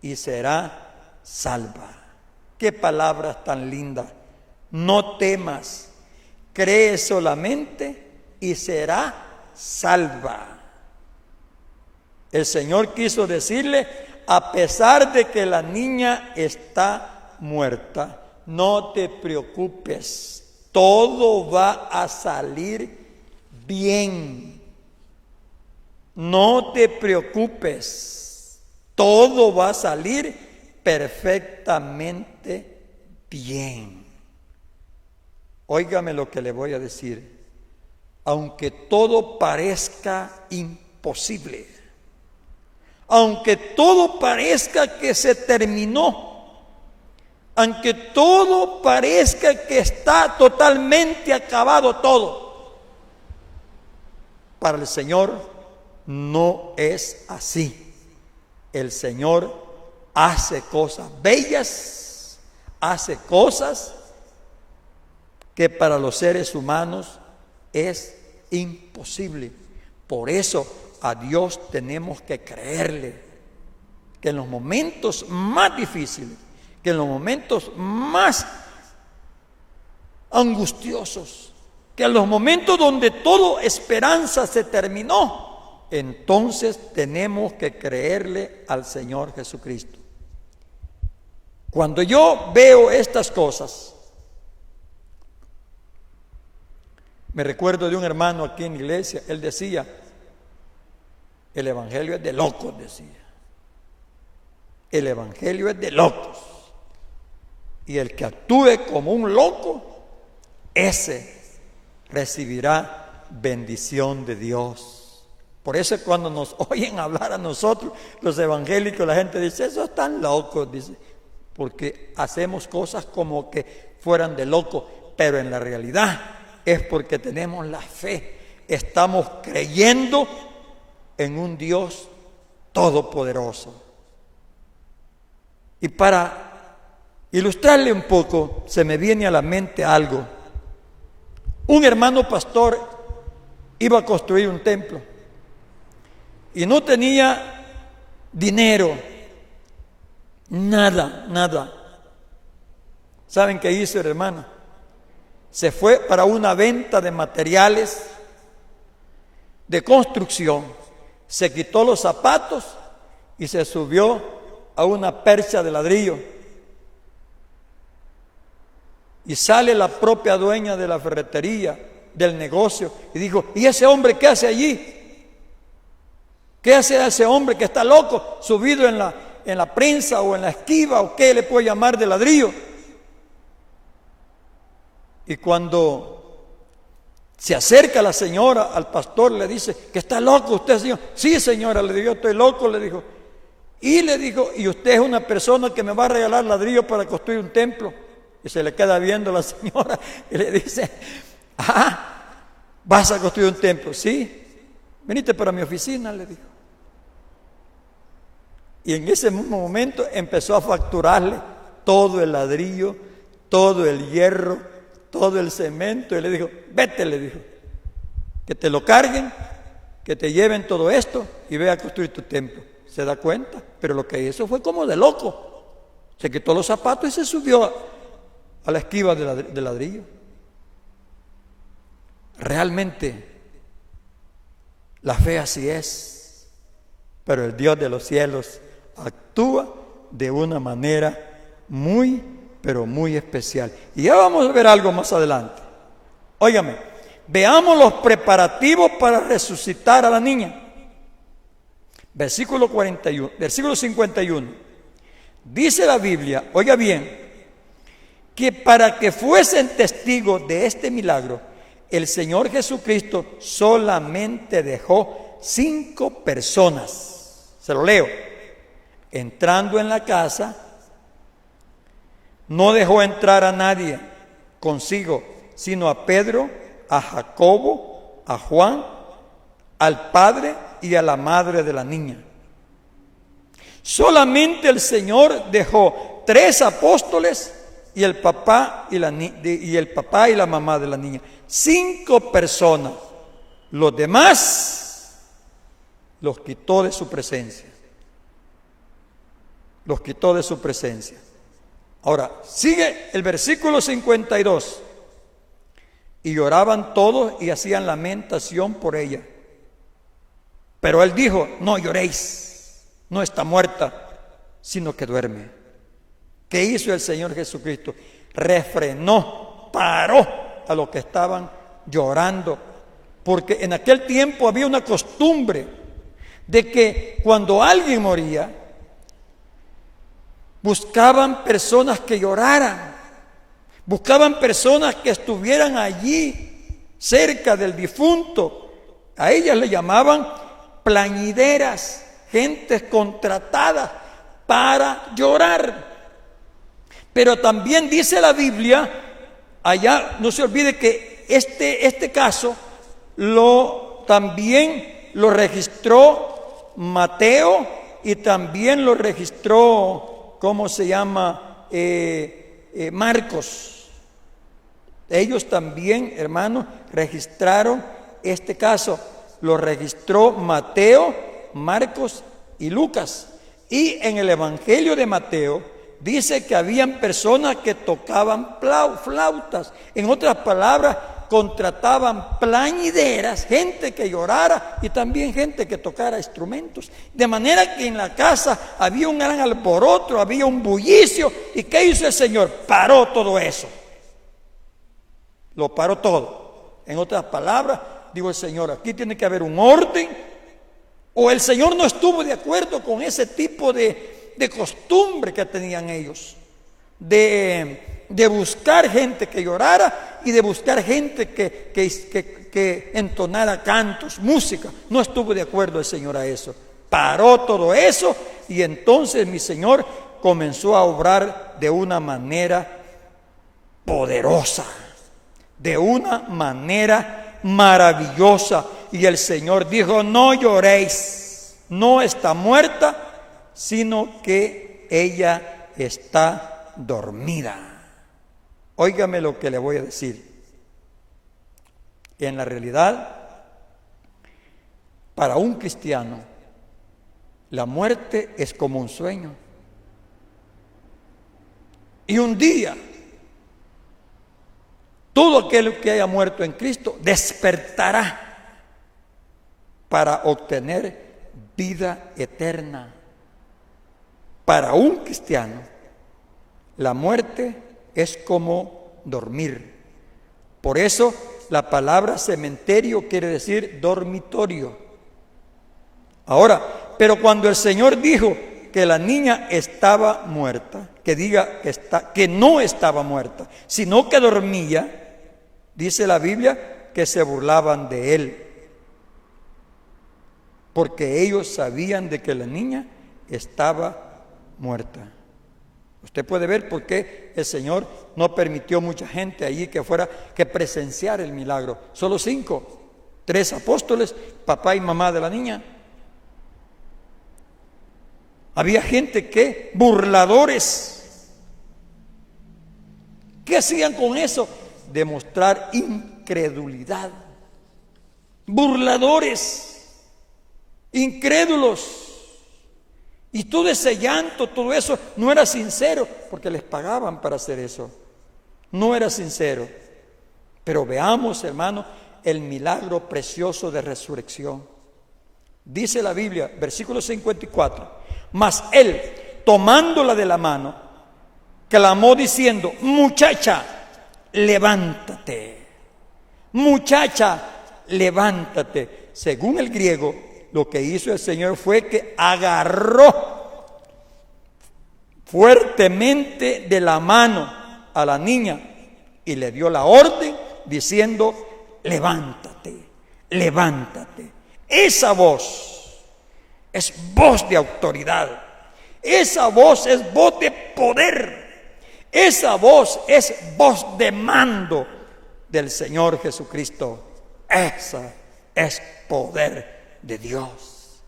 Speaker 1: y será salva. Qué palabras tan lindas. No temas, cree solamente y será salva. El Señor quiso decirle, a pesar de que la niña está muerta, no te preocupes, todo va a salir bien. No te preocupes, todo va a salir perfectamente bien. Óigame lo que le voy a decir. Aunque todo parezca imposible, aunque todo parezca que se terminó, aunque todo parezca que está totalmente acabado todo, para el Señor no es así. El Señor hace cosas bellas, hace cosas que para los seres humanos es imposible. Por eso a Dios tenemos que creerle, que en los momentos más difíciles, que en los momentos más angustiosos, que en los momentos donde toda esperanza se terminó, entonces tenemos que creerle al Señor Jesucristo. Cuando yo veo estas cosas, me recuerdo de un hermano aquí en la iglesia. Él decía, el evangelio es de locos, decía. El evangelio es de locos. Y el que actúe como un loco, ese recibirá bendición de Dios. Por eso cuando nos oyen hablar a nosotros, los evangélicos, la gente dice, esos están locos, dice, porque hacemos cosas como que fueran de loco, pero en la realidad es porque tenemos la fe, estamos creyendo en un Dios todopoderoso. Y para ilustrarle un poco, se me viene a la mente algo. Un hermano pastor iba a construir un templo y no tenía dinero, nada. ¿Saben qué hizo el hermano? Se fue para una venta de materiales de construcción, se quitó los zapatos y se subió a una percha de ladrillo. Y sale la propia dueña de la ferretería, del negocio, y dijo, ¿y ese hombre qué hace allí? ¿Qué hace ese hombre que está loco, subido en la prensa o en la esquiva, o qué le puede llamar, de ladrillo? Y cuando se acerca la señora al pastor, le dice, ¿que está loco usted, señor? Sí, señora, le dijo, yo estoy loco, le dijo. Y le dijo, ¿y usted es una persona que me va a regalar ladrillo para construir un templo? Y se le queda viendo a la señora y le dice, ¿vas a construir un templo? Sí, venite para mi oficina, le dijo. Y en ese mismo momento empezó a facturarle todo el ladrillo, todo el hierro, todo el cemento, y le dijo, vete, le dijo, que te lo carguen, que te lleven todo esto y ve a construir tu templo. ¿Se da cuenta? Pero lo que hizo fue como de loco. Se quitó los zapatos y se subió a la esquiva de ladrillo. Realmente la fe así es, pero el Dios de los cielos actúa de una manera muy, pero muy especial. Y ya vamos a ver algo más adelante. Óigame, veamos los preparativos para resucitar a la niña. Versículo 51. Dice la Biblia, oiga bien, que para que fuesen testigos de este milagro, el Señor Jesucristo solamente dejó 5 personas. Se lo leo. Entrando en la casa, no dejó entrar a nadie consigo, sino a Pedro, a Jacobo, a Juan, al padre y a la madre de la niña. Solamente el Señor dejó 3 apóstoles y el papá y la mamá de la niña. 5 personas. Los demás los quitó de su presencia. Los quitó de su presencia. Ahora, sigue el versículo 52. Y lloraban todos y hacían lamentación por ella. Pero él dijo: no lloréis, no está muerta, sino que duerme. ¿Qué hizo el Señor Jesucristo? Refrenó, paró a los que estaban llorando. Porque en aquel tiempo había una costumbre de que cuando alguien moría, buscaban personas que lloraran, buscaban personas que estuvieran allí cerca del difunto. A ellas le llamaban plañideras, gentes contratadas para llorar. Pero también dice la Biblia, allá no se olvide que este caso también lo registró Mateo y también lo registró, ¿cómo se llama? Marcos. Ellos también, hermanos, registraron este caso. Lo registró Mateo, Marcos y Lucas. Y en el Evangelio de Mateo dice que habían personas que tocaban flautas. En otras palabras, contrataban plañideras, gente que llorara y también gente que tocara instrumentos. De manera que en la casa había un gran alboroto, había un bullicio. ¿Y qué hizo el Señor? Paró todo eso. Lo paró todo. En otras palabras, digo el Señor, aquí tiene que haber un orden. O el Señor no estuvo de acuerdo con ese tipo de costumbre que tenían ellos, de buscar gente que llorara y de buscar gente que entonara cantos, música. No estuvo de acuerdo el Señor a eso. Paró todo eso y entonces mi Señor comenzó a obrar de una manera poderosa, de una manera maravillosa. Y el Señor dijo: no lloréis, no está muerta, sino que ella está dormida. Óigame lo que le voy a decir. En la realidad, para un cristiano, la muerte es como un sueño. Y un día, todo aquel que haya muerto en Cristo despertará para obtener vida eterna. Para un cristiano, la muerte es como dormir. Por eso la palabra cementerio quiere decir dormitorio. Ahora, pero cuando el Señor dijo que la niña estaba muerta, que no estaba muerta, sino que dormía, dice la Biblia que se burlaban de él, porque ellos sabían de que la niña estaba muerta. Usted puede ver por qué el Señor no permitió mucha gente allí que presenciara el milagro. Solo 5, 3 apóstoles, papá y mamá de la niña. Había gente que, burladores, ¿qué hacían con eso? Demostrar incredulidad. Burladores, incrédulos. Y todo ese llanto, todo eso no era sincero, porque les pagaban para hacer eso. No era sincero. Pero veamos, hermano, el milagro precioso de resurrección. Dice la Biblia, versículo 54, mas él, tomándola de la mano, clamó diciendo: muchacha, levántate. Muchacha, levántate. Según el griego, lo que hizo el Señor fue que agarró fuertemente de la mano a la niña y le dio la orden diciendo: levántate, levántate. esa voz es voz de autoridad. Esa voz es voz de poder. Esa voz es voz de mando del Señor Jesucristo. Esa es poder de Dios.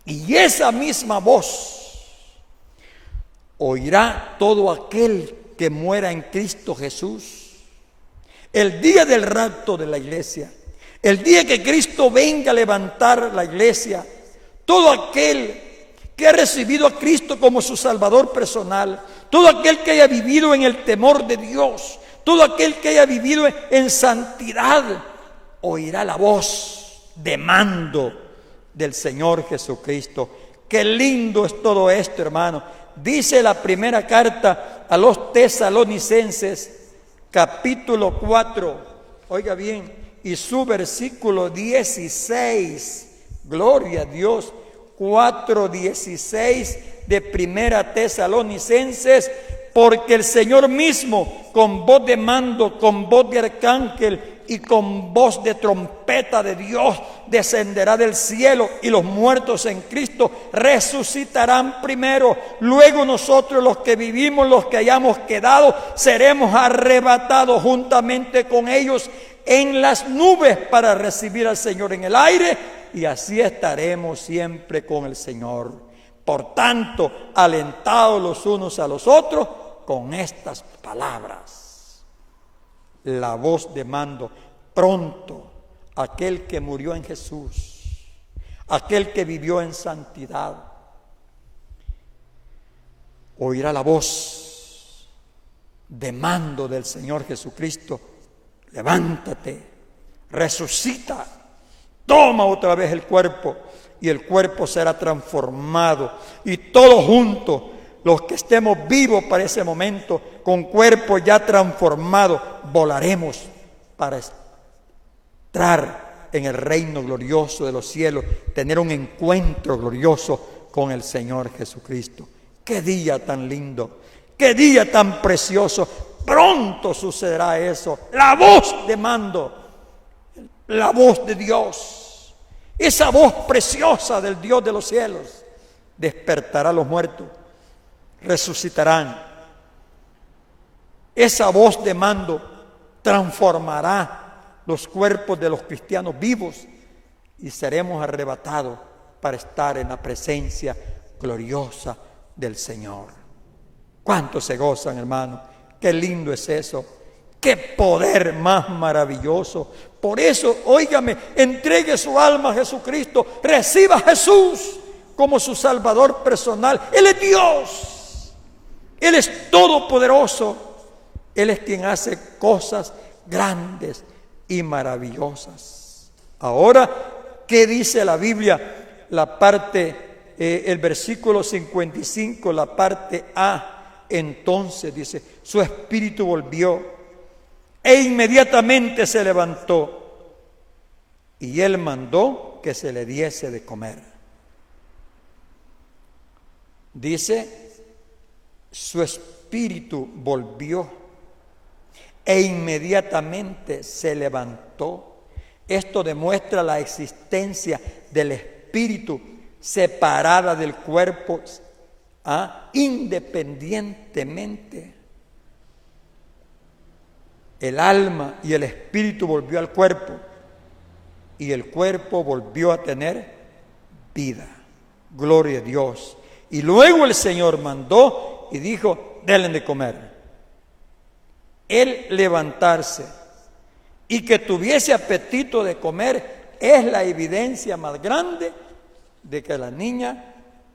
Speaker 1: Y esa misma voz oirá todo aquel que muera en Cristo Jesús. El día del rapto de la iglesia, el día que Cristo venga a levantar la iglesia, todo aquel que ha recibido a Cristo como su Salvador personal, todo aquel que haya vivido en el temor de Dios, todo aquel que haya vivido en santidad, oirá la voz de mando del Señor Jesucristo. Qué lindo es todo esto, hermano. Dice la primera carta a los Tesalonicenses, capítulo 4, oiga bien, y su versículo 16, gloria a Dios, 4:16 de primera Tesalonicenses, porque el Señor mismo, con voz de mando, con voz de arcángel y con voz de trompeta de Dios, descenderá del cielo, y los muertos en Cristo resucitarán primero. Luego nosotros, los que vivimos, los que hayamos quedado, seremos arrebatados juntamente con ellos en las nubes para recibir al Señor en el aire, y así estaremos siempre con el Señor. Por tanto, alentados los unos a los otros con estas palabras. La voz de mando. Pronto, aquel que murió en Jesús, aquel que vivió en santidad, oirá la voz de mando del Señor Jesucristo. Levántate, resucita, toma otra vez el cuerpo, y el cuerpo será transformado, y todos juntos, los que estemos vivos para ese momento, con cuerpo ya transformado, volaremos para entrar en el reino glorioso de los cielos, tener un encuentro glorioso con el Señor Jesucristo. ¡Qué día tan lindo! ¡Qué día tan precioso! Pronto sucederá eso. La voz de mando, la voz de Dios, esa voz preciosa del Dios de los cielos, despertará a los muertos, resucitarán. Esa voz de mando transformará los cuerpos de los cristianos vivos, y seremos arrebatados para estar en la presencia gloriosa del Señor. ¿Cuántos se gozan, hermano? Qué lindo es eso. Qué poder más maravilloso. Por eso, óigame, entregue su alma a Jesucristo, reciba a Jesús como su Salvador personal. Él es Dios, Él es todopoderoso, Él es quien hace cosas grandes y maravillosas. Ahora, ¿qué dice la Biblia? La parte, el versículo 55, la parte A. Entonces dice, su espíritu volvió e inmediatamente se levantó, y él mandó que se le diese de comer. Dice, su espíritu volvió e inmediatamente se levantó. Esto demuestra la existencia del espíritu separada del cuerpo, independientemente. El alma y el espíritu volvió al cuerpo, y el cuerpo volvió a tener vida. Gloria a Dios. Y luego el Señor mandó y dijo, denle de comer. El levantarse y que tuviese apetito de comer es la evidencia más grande de que la niña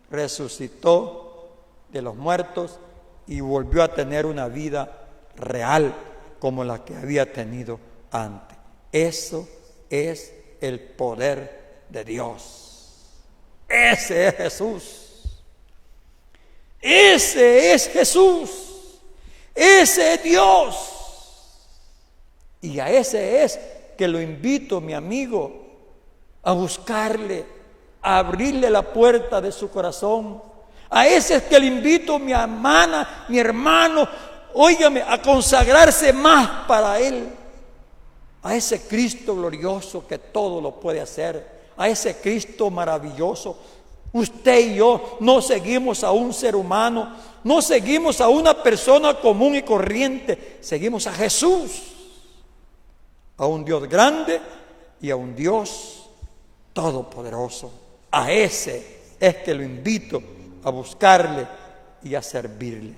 Speaker 1: resucitó de los muertos y volvió a tener una vida real como la que había tenido antes. Eso es el poder de Dios. Ese es Jesús. Ese es Jesús. Ese es Dios. Y a ese es que lo invito, mi amigo, a buscarle, a abrirle la puerta de su corazón. A ese es que le invito, mi hermana, mi hermano, óigame, a consagrarse más para Él. A ese Cristo glorioso que todo lo puede hacer. a ese Cristo maravilloso. Usted y yo no seguimos a un ser humano, no seguimos a una persona común y corriente, seguimos a Jesús, a un Dios grande y a un Dios todopoderoso. A ese es que lo invito a buscarle y a servirle.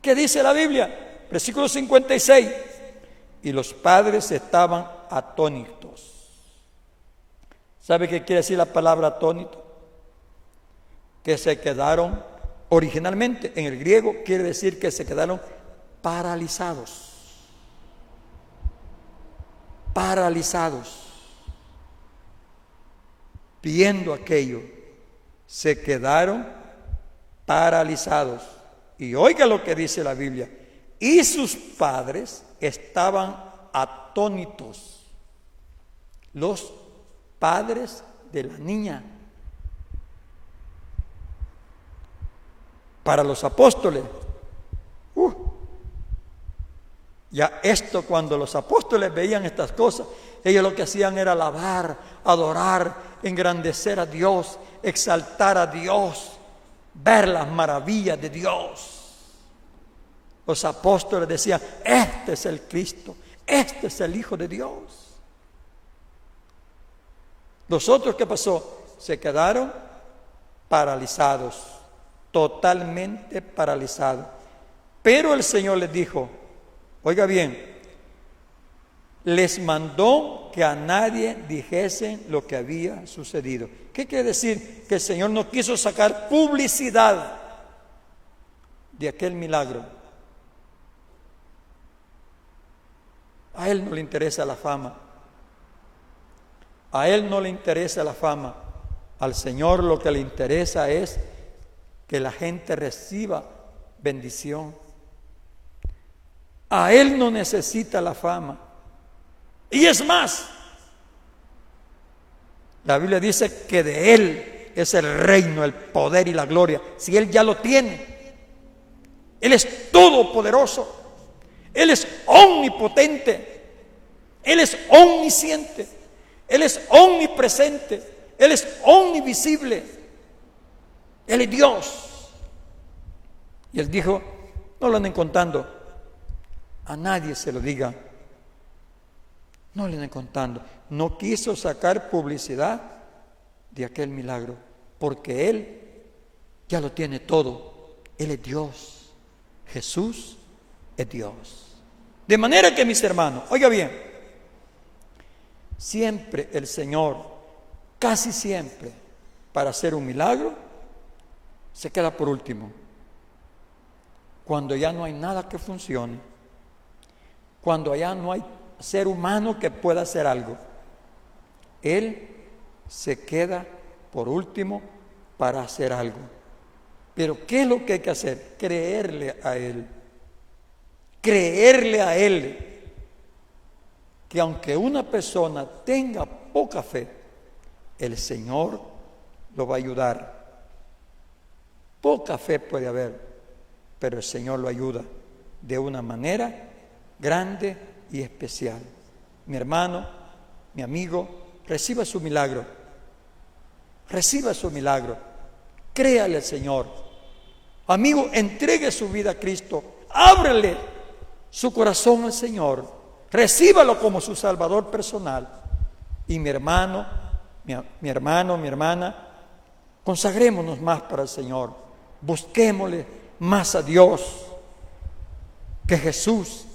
Speaker 1: ¿Qué dice la Biblia? Versículo 56. Y los padres estaban atónitos. ¿Sabe qué quiere decir la palabra atónito? Que se quedaron, originalmente en el griego quiere decir que se quedaron paralizados. Paralizados. Viendo aquello, se quedaron paralizados. Y oiga lo que dice la Biblia. Y sus padres estaban atónitos. Los padres de la niña. Para los apóstoles, ya esto, cuando los apóstoles veían estas cosas, ellos lo que hacían era alabar, adorar, engrandecer a Dios, exaltar a Dios, ver las maravillas de Dios. Los apóstoles decían: este es el Cristo, este es el Hijo de Dios. Los otros, ¿qué pasó? Se quedaron paralizados, totalmente paralizados. Pero el Señor les dijo, oiga bien, les mandó que a nadie dijesen lo que había sucedido. ¿Qué quiere decir? Que el Señor no quiso sacar publicidad de aquel milagro. A Él no le interesa la fama. A Él no le interesa la fama. Al Señor lo que le interesa es que la gente reciba bendición. A Él no necesita la fama. Y es más, la Biblia dice que de Él es el reino, el poder y la gloria. Si Él ya lo tiene, Él es todopoderoso, Él es omnipotente, Él es omnisciente, Él es omnipresente, Él es omnivisible, Él es Dios. Y Él dijo, no lo anden contando, a nadie se lo diga. No le anden contando. No quiso sacar publicidad de aquel milagro, porque Él ya lo tiene todo. Él es Dios. Jesús es Dios. De manera que, mis hermanos, oiga bien, siempre el Señor, casi siempre, para hacer un milagro, se queda por último. Cuando ya no hay nada que funcione, cuando ya no hay ser humano que pueda hacer algo, Él se queda por último para hacer algo. Pero ¿qué es lo que hay que hacer? Creerle a Él. Creerle a Él. Que aunque una persona tenga poca fe, el Señor lo va a ayudar. Poca fe puede haber, pero el Señor lo ayuda de una manera grande y especial. Mi hermano, mi amigo, reciba su milagro. Reciba su milagro. Créale al Señor. Amigo, entregue su vida a Cristo. Ábrele su corazón al Señor. Recíbalo como su Salvador personal. Y mi hermano, mi hermana, consagrémonos más para el Señor. Busquémosle más a Dios. Que Jesús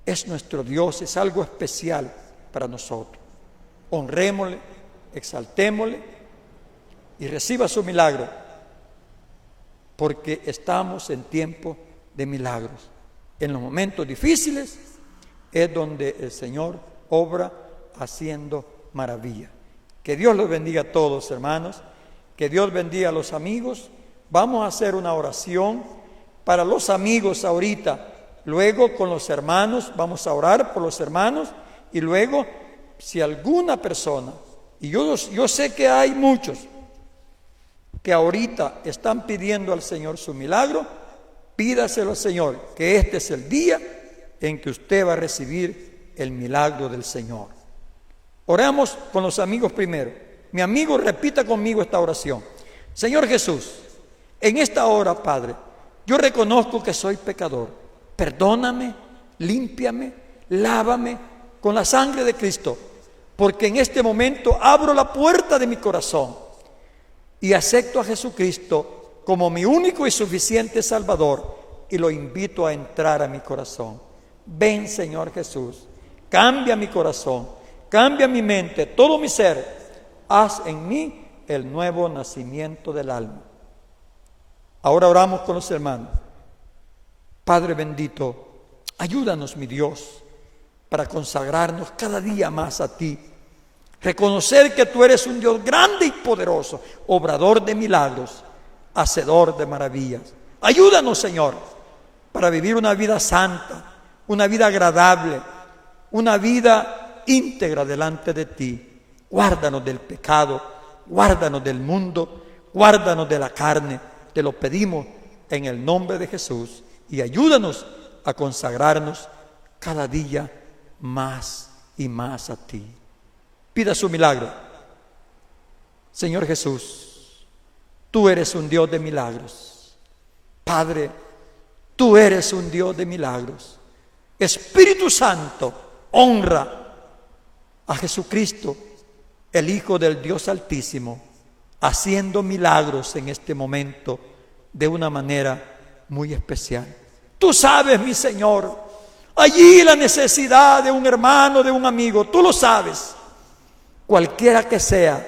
Speaker 1: es nuestro Dios, es algo especial para nosotros. Honrémosle, exaltémosle y reciba su milagro, porque estamos en tiempo de milagros. En los momentos difíciles es donde el Señor obra haciendo maravilla. Que Dios los bendiga a todos, hermanos. Que Dios bendiga a los amigos. Vamos a hacer una oración para los amigos ahorita. Luego con los hermanos, vamos a orar por los hermanos. Y luego, si alguna persona, y yo sé que hay muchos que ahorita están pidiendo al Señor su milagro, pídaselo al Señor, que este es el día en que usted va a recibir el milagro del Señor. Oramos con los amigos primero. Mi amigo, repita conmigo esta oración. Señor Jesús, en esta hora, Padre, yo reconozco que soy pecador. Perdóname, límpiame, lávame con la sangre de Cristo, porque en este momento abro la puerta de mi corazón y acepto a Jesucristo como mi único y suficiente Salvador y lo invito a entrar a mi corazón. Ven, Señor Jesús, cambia mi corazón, cambia mi mente, todo mi ser. Haz en mí el nuevo nacimiento del alma. Ahora oramos con los hermanos. Padre bendito, ayúdanos, mi Dios, para consagrarnos cada día más a ti. Reconocer que tú eres un Dios grande y poderoso, obrador de milagros, hacedor de maravillas. Ayúdanos, Señor, para vivir una vida santa, una vida agradable, una vida íntegra delante de ti. Guárdanos del pecado, guárdanos del mundo, guárdanos de la carne. Te lo pedimos en el nombre de Jesús y ayúdanos a consagrarnos cada día más y más a ti. Pida su milagro. Señor Jesús, tú eres un Dios de milagros. Padre, tú eres un Dios de milagros. Espíritu Santo, honra a Jesucristo, el Hijo del Dios Altísimo, haciendo milagros en este momento de una manera muy especial. Tú sabes, mi Señor, allí la necesidad de un hermano, de un amigo, tú lo sabes. Cualquiera que sea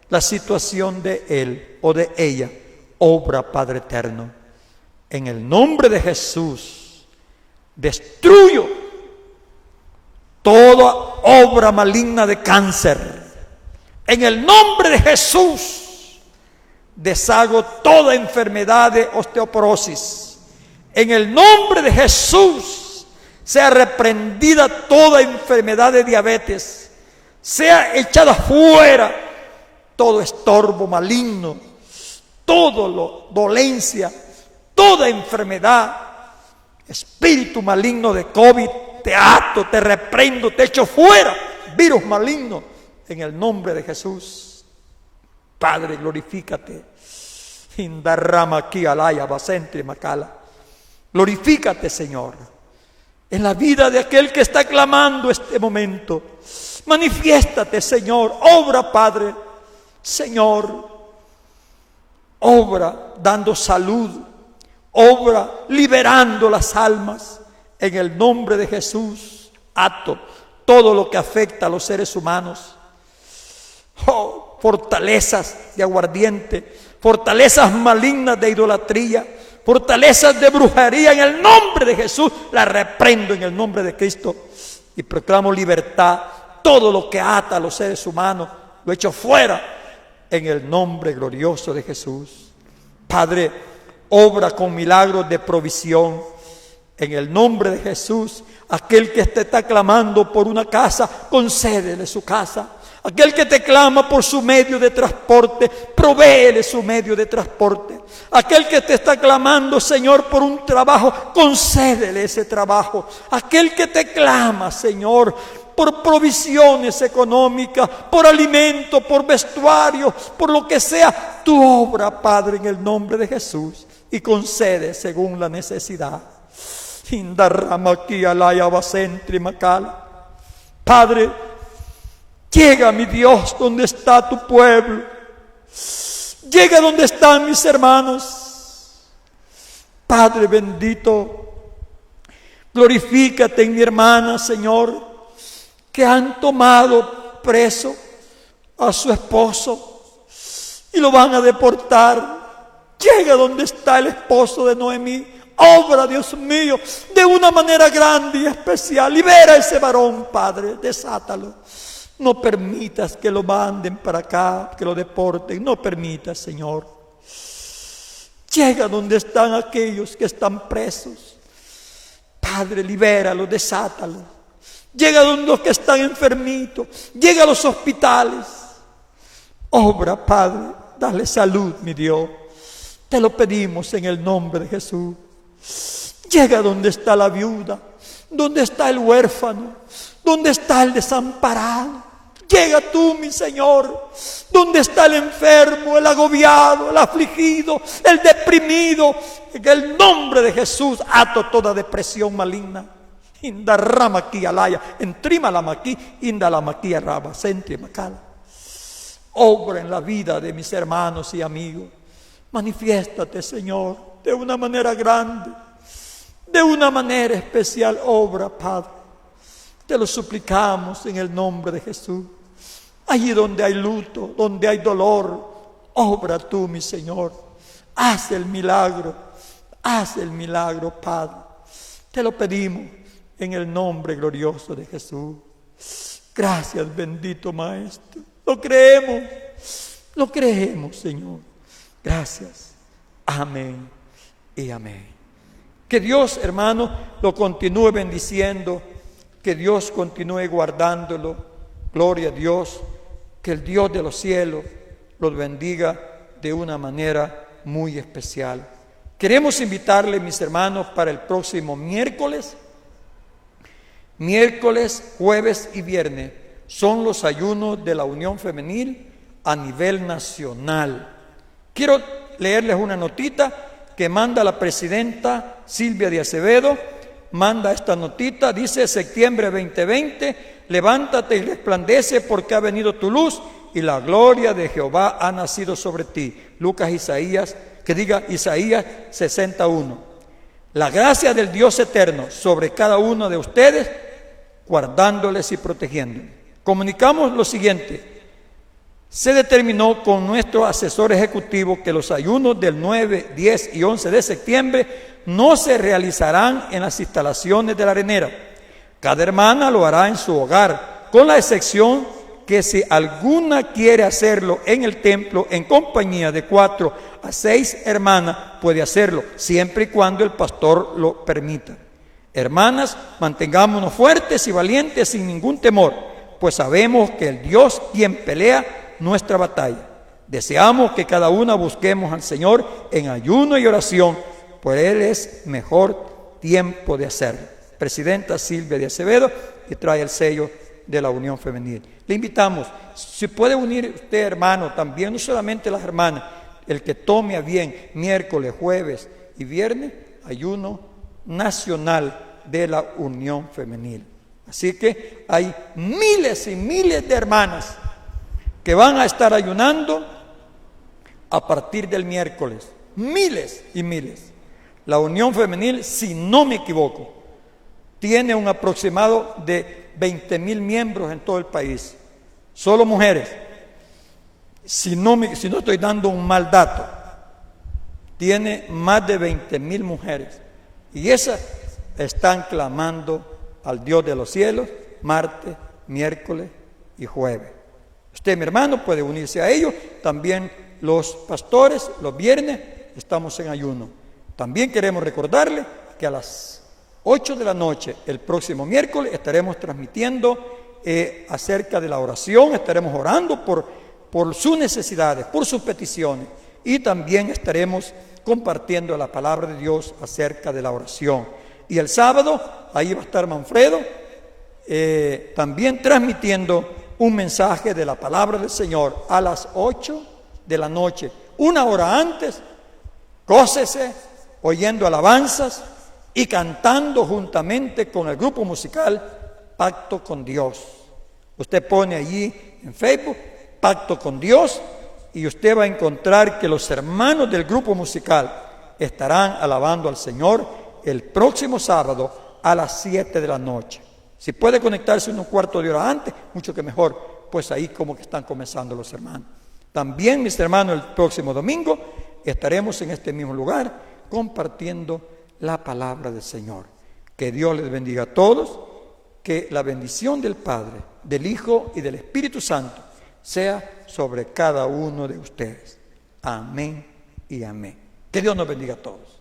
Speaker 1: la situación de él o de ella, obra, Padre eterno. En el nombre de Jesús, destruyo toda obra maligna de cáncer. En el nombre de Jesús, deshago toda enfermedad de osteoporosis. En el nombre de Jesús, sea reprendida toda enfermedad de diabetes. Sea echada fuera todo estorbo maligno, toda dolencia, toda enfermedad, espíritu maligno de COVID. Te ato, te reprendo, te echo fuera, virus maligno. En el nombre de Jesús, Padre, glorifícate. Indarrama aquí alaya basentri macala. Glorifícate, Señor, en la vida de aquel que está clamando este momento. Manifiéstate, Señor. Obra, Padre. Señor, obra dando salud. Obra liberando las almas. En el nombre de Jesús, ato todo lo que afecta a los seres humanos. Oh, fortalezas de aguardiente, fortalezas malignas de idolatría, fortalezas de brujería, en el nombre de Jesús las reprendo en el nombre de Cristo y proclamo libertad. Todo lo que ata a los seres humanos lo echo fuera en el nombre glorioso de Jesús. Padre, obra con milagros de provisión en el nombre de Jesús. Aquel que te está clamando por una casa, concédele su casa. Aquel que te clama por su medio de transporte, provéele su medio de transporte. Aquel que te está clamando, Señor, por un trabajo, concédele ese trabajo. Aquel que te clama, Señor, por provisiones económicas, por alimento, por vestuario, por lo que sea, tu obra, Padre, en el nombre de Jesús, y concede según la necesidad. Padre, llega, mi Dios, donde está tu pueblo. Llega donde están mis hermanos. Padre bendito, glorifícate en mi hermana, Señor, que han tomado preso a su esposo y lo van a deportar. Llega donde está el esposo de Noemí. Obra, Dios mío, de una manera grande y especial. Libera a ese varón, Padre, desátalo. No permitas que lo manden para acá, que lo deporten. No permitas, Señor. Llega donde están aquellos que están presos. Padre, libéralo, desátalo. Llega donde los que están enfermitos. Llega a los hospitales. Obra, Padre, dale salud, mi Dios. Te lo pedimos en el nombre de Jesús. Llega donde está la viuda, donde está el huérfano, donde está el desamparado. Llega tú, mi Señor, donde está el enfermo, el agobiado, el afligido, el deprimido. En el nombre de Jesús ato toda depresión maligna. Inda ramaki alaya, entrima la maqui, inda la maqui raba, senti macala. Obra en la vida de mis hermanos y amigos. Manifiéstate, Señor, de una manera grande, de una manera especial. Obra, Padre. Te lo suplicamos en el nombre de Jesús. Allí donde hay luto, donde hay dolor, obra tú, mi Señor. Haz el milagro, Padre. Te lo pedimos en el nombre glorioso de Jesús. Gracias, bendito Maestro. Lo creemos, Señor. Gracias. Amén y amén. Que Dios, hermano, lo continúe bendiciendo. Que Dios continúe guardándolo. Gloria a Dios. Que el Dios de los cielos los bendiga de una manera muy especial. Queremos invitarle, mis hermanos, para el próximo miércoles, jueves y viernes. Son los ayunos de la Unión Femenil a nivel nacional. Quiero leerles una notita que manda la presidenta Silvia de Acevedo. Manda esta notita, dice: septiembre 2020, levántate y resplandece porque ha venido tu luz y la gloria de Jehová ha nacido sobre ti. Isaías 61. La gracia del Dios eterno sobre cada uno de ustedes, guardándoles y protegiéndoles. Comunicamos lo siguiente: se determinó con nuestro asesor ejecutivo que los ayunos del 9, 10 y 11 de septiembre no se realizarán en las instalaciones de la arenera. Cada hermana lo hará en su hogar, con la excepción que si alguna quiere hacerlo en el templo en compañía de 4 a 6 hermanas, puede hacerlo, siempre y cuando el pastor lo permita. Hermanas, mantengámonos fuertes y valientes sin ningún temor, pues sabemos que el Dios quien pelea nuestra batalla. Deseamos que cada una busquemos al Señor en ayuno y oración, pues Él es mejor tiempo de hacerlo. Presidenta Silvia de Acevedo, que trae el sello de la Unión Femenil. Le invitamos, si puede unir usted, hermano, también, no solamente las hermanas, el que tome a bien miércoles, jueves y viernes, ayuno nacional de la Unión Femenil. Así que hay miles y miles de hermanas que van a estar ayunando a partir del miércoles. Miles y miles. La Unión Femenil, si no me equivoco, tiene un aproximado de 20,000 miembros en todo el país. Solo mujeres. Si no estoy dando un mal dato, tiene más de 20,000 mujeres. Y esas están clamando al Dios de los cielos martes, miércoles y jueves. Usted, mi hermano, puede unirse a ellos. También los pastores, los viernes, estamos en ayuno. También queremos recordarle que a las 8 de la noche, el próximo miércoles, estaremos transmitiendo acerca de la oración. Estaremos orando por sus necesidades, por sus peticiones. Y también estaremos compartiendo la palabra de Dios acerca de la oración. Y el sábado, ahí va a estar Manfredo, también transmitiendo un mensaje de la palabra del Señor a las 8 de la noche. Una hora antes, gócese oyendo alabanzas y cantando juntamente con el grupo musical Pacto con Dios. Usted pone allí en Facebook Pacto con Dios y usted va a encontrar que los hermanos del grupo musical estarán alabando al Señor el próximo sábado a las 7 de la noche. Si puede conectarse unos cuartos de hora antes, mucho que mejor, pues ahí como que están comenzando los hermanos. También, mis hermanos, el próximo domingo estaremos en este mismo lugar compartiendo la palabra del Señor. Que Dios les bendiga a todos, que la bendición del Padre, del Hijo y del Espíritu Santo sea sobre cada uno de ustedes. Amén y amén. Que Dios nos bendiga a todos.